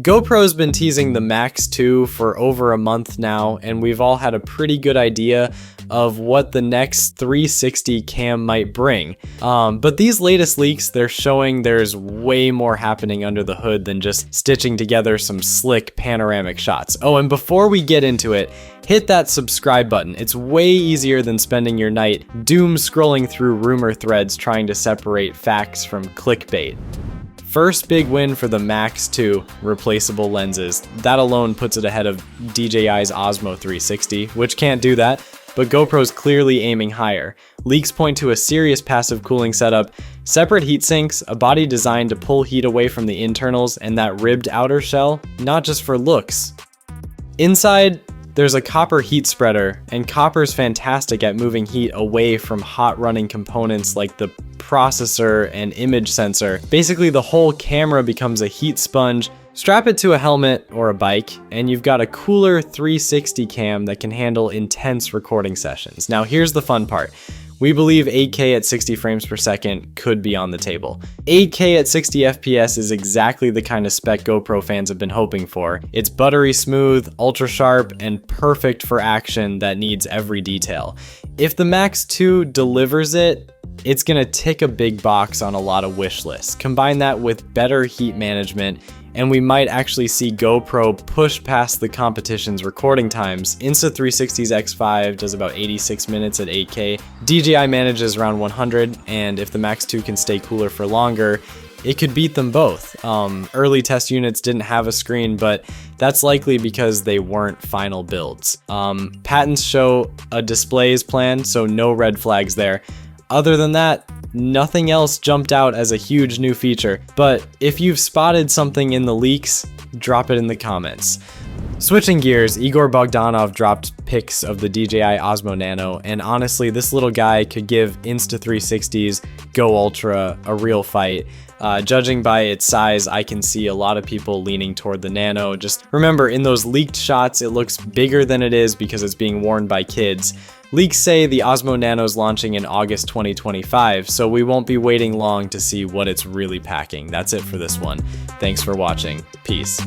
GoPro's been teasing the Max 2 for over a month now, and we've all had a pretty good idea of what the next 360 cam might bring. But these latest leaks, they're showing there's way more happening under the hood than just stitching together some slick panoramic shots. Oh, and before we get into it, hit that subscribe button. It's way easier than spending your night doom scrolling through rumor threads trying to separate facts from clickbait. First big win for the Max 2, replaceable lenses. That alone puts it ahead of DJI's Osmo 360, which can't do that, but GoPro's clearly aiming higher. Leaks point to a serious passive cooling setup, separate heat sinks, a body designed to pull heat away from the internals, and that ribbed outer shell, not just for looks. Inside, there's a copper heat spreader, and copper's fantastic at moving heat away from hot running components like the processor and image sensor. Basically, the whole camera becomes a heat sponge. Strap it to a helmet or a bike, and you've got a cooler 360 cam that can handle intense recording sessions. Now, here's the fun part. We believe 8K at 60 frames per second could be on the table. 8K at 60 FPS is exactly the kind of spec GoPro fans have been hoping for. It's buttery smooth, ultra sharp, and perfect for action that needs every detail. If the Max 2 delivers it, it's gonna tick a big box on a lot of wish lists. Combine that with better heat management, and we might actually see GoPro push past the competition's recording times. Insta360's X5 does about 86 minutes at 8K. DJI manages around 100, and if the Max 2 can stay cooler for longer, it could beat them both. Early test units didn't have a screen, but that's likely because they weren't final builds. Patents show a displays plan, so no red flags there. Other than that, nothing else jumped out as a huge new feature, but if you've spotted something in the leaks, drop it in the comments. Switching gears, Igor Bogdanov dropped pics of the DJI Osmo Nano, and honestly, this little guy could give Insta360's Go Ultra a real fight. Judging by its size, I can see a lot of people leaning toward the Nano. Just remember, in those leaked shots, it looks bigger than it is because it's being worn by kids. Leaks say the Osmo Nano's launching in August 2025, so we won't be waiting long to see what it's really packing. That's it for this one. Thanks for watching. Peace.